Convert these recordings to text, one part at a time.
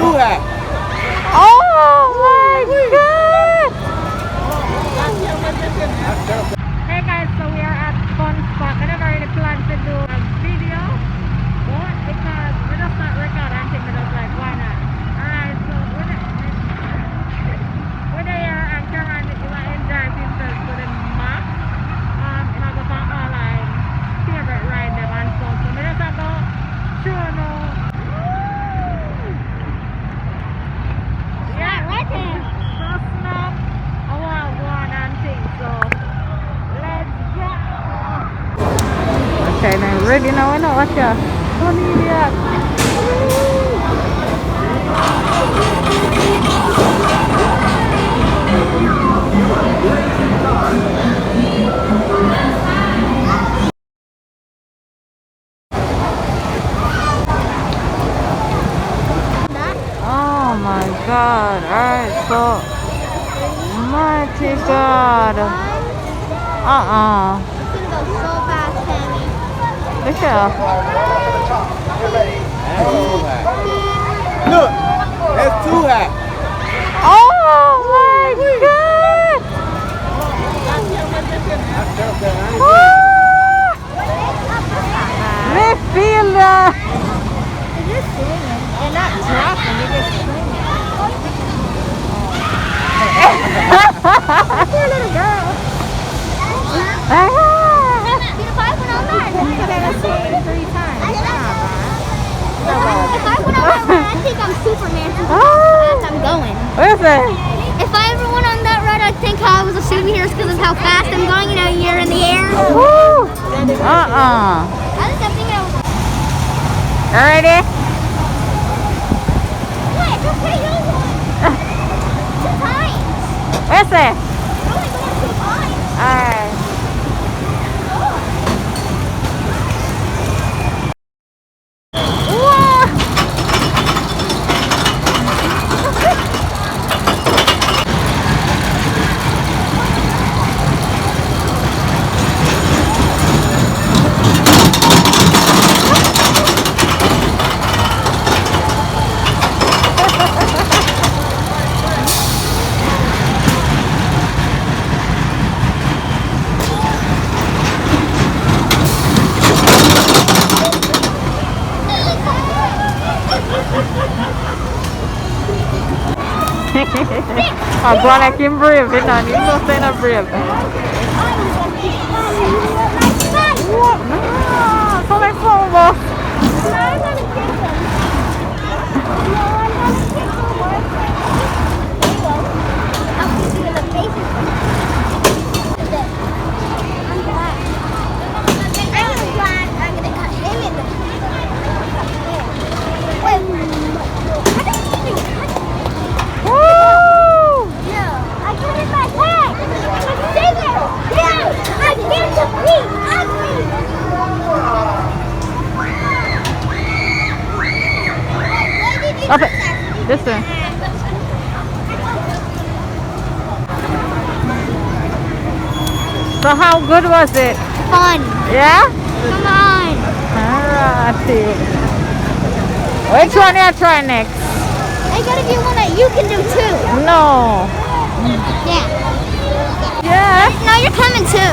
two hat. Oh my God! Hey guys, so we are at Funstop. I never really planned to do a video, but because we just not record and think, we just like, why not? Alright, so we're there and Cameron is enjoying himself to the max. You know, go for all like favorite ride them and stuff. So we just have to show no. Yeah, right there. So snap. I want to go on and things, so let's go. Okay, now ready now, I know what you're funny yet. Oh my God, alright, so mighty God. It's gonna go so fast, Tami. Look at Look, that's two hat. oh my God! They feel that. They're just swinging. They're not dropping, they're just swinging. Poor little girl. If I went on that, I think I gotta swing 3 times. If I went on that ride, I think I'm Superman since how fast I'm going. Where's it? If I ever went on that ride, I'd think I was a superhero because of how fast I'm going. You know, you're in the air. Woo! I think I'm thinking I was. Ready? What? It's okay, you won. 2 times. Where's it? You only went 2 times. Alright. I'm going like him brave, you know, he's not saying I'm brave. What? No, so like football. Up it. This way. So how good was it? Fun. Yeah? Come on. Alright. Which one you try next? I gotta be one that you can do too. No. Yeah. Yeah. No, you're coming too.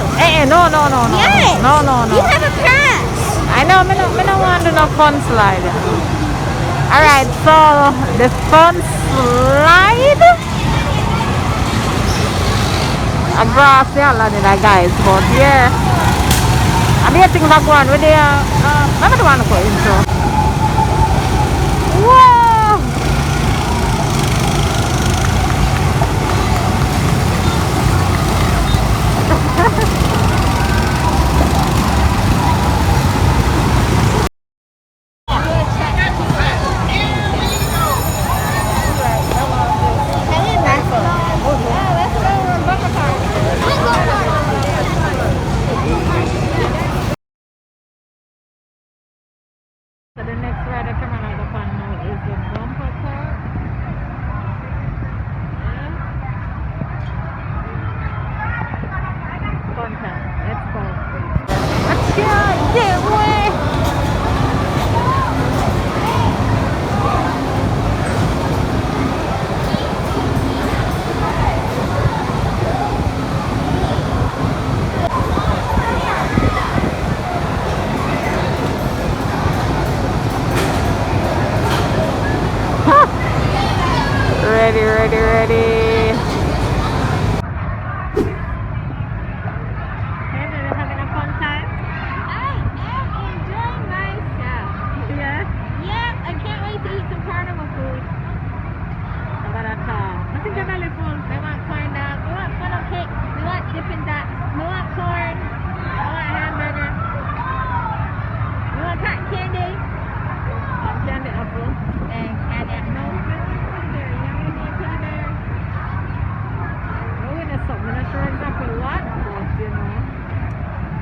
No. Yes. No. You have a pass. I know, I don't want to do no fun slide. Alright, so the fun slide. I grass the island in that guys, but yeah. I'm here thinking about going with the I'm the one to go into. Whoa! ready. Hey, baby, having a fun time? I am enjoying myself. Yeah. Yep, I can't wait to eat some carnival food. About that car. I think I'm really full. We want corn dogs. We want funnel cake. We want dipping dots. We want corn. I want a hamburger. We want cotton candy. Candy apple. And candy apple. No, I want teddy bear. You know what I mean? Teddy bear. Oh, and there's something. I'm not sure exactly what, but you know.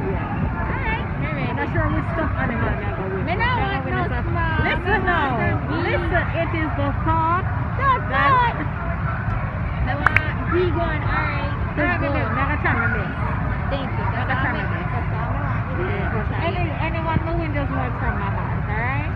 Yeah. Alright, maybe. I'm not sure which stuffed animal I'm going with. Me no want no small. Listen now. Listen, it is the thought. That's That- good. I want big one. Alright. Alright, baby. Never try my best. Thank you. That's all I want. That's all I want. Anyone who wins just work from my heart, alright?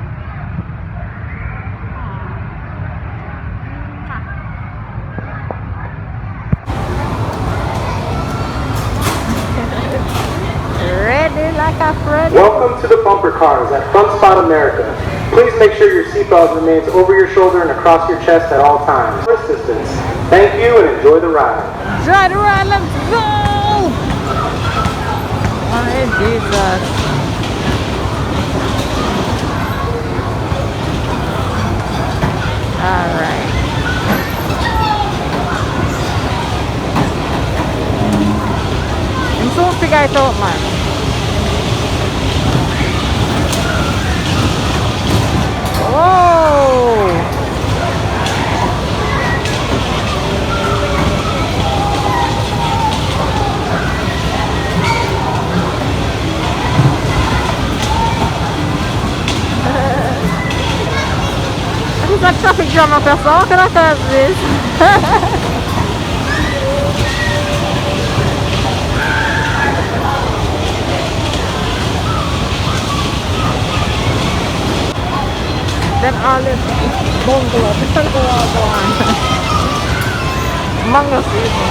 Ready like a Freddy. Welcome to the bumper cars at Funstop America. Please make sure your seatbelt remains over your shoulder and across your chest at all times. For assistance. Thank you and enjoy the ride. Try the ride, let's go! Oh, Jesus. Alright. I'm so figure it out, man. Whoa! There's a traffic jam up here, so how can I tell this? Then all this bungalow, this will go all on. Mango season.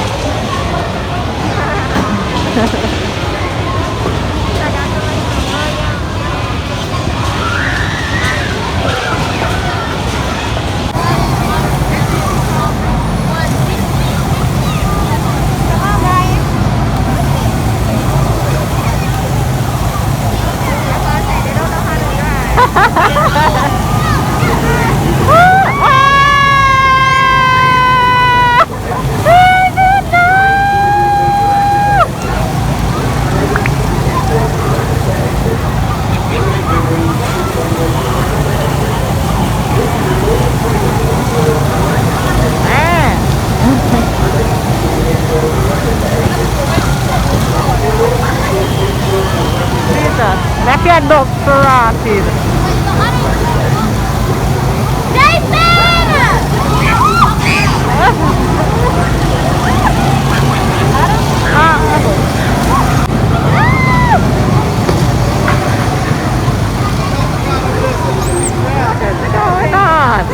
That's your dog Ferrari. What's going on?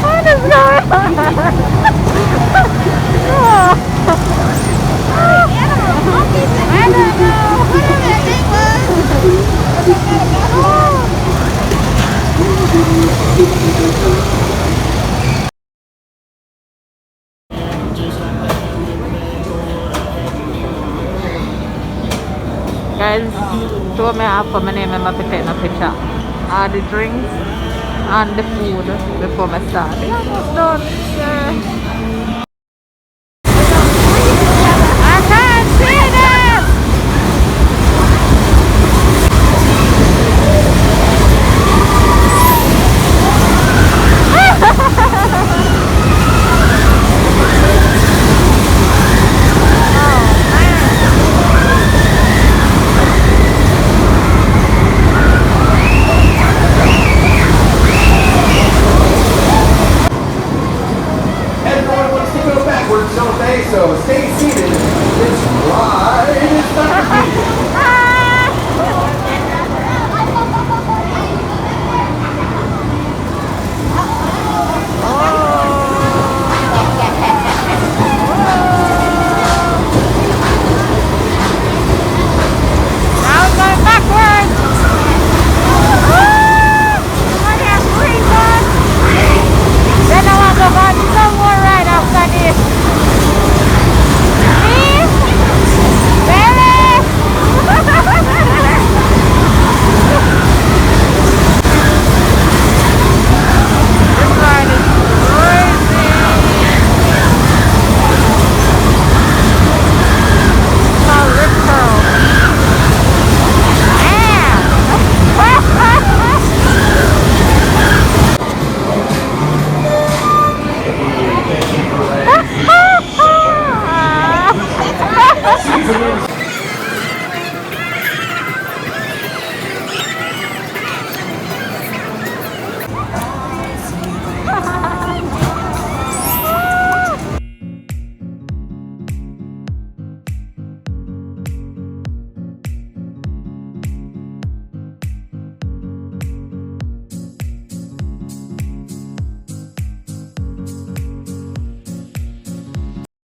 What is going on? I don't know. Whatever that thing Guys, told me half of my name and I have to take a picture. All the drinks and the food before I start. Yeah, almost done. Yeah.